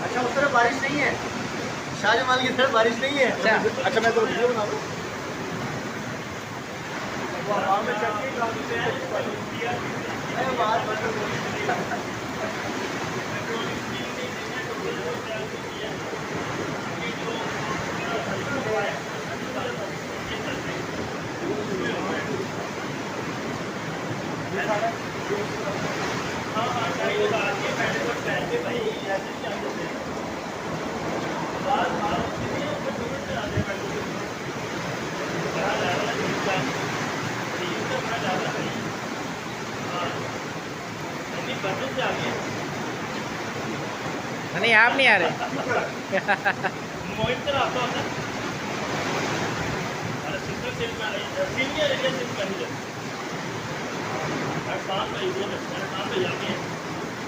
अच्छा उस तरफ बारिश नहीं है, शाहजमाल की तरफ बारिश नहीं है। अच्छा मैं तो वीडियो बना दूँ। नहीं आप नहीं आ रहे। मोहित तर आता होता अरे सिंगल सेल में सीनियर एरिया सेल मैनेजर शाम में 2 साल में जाके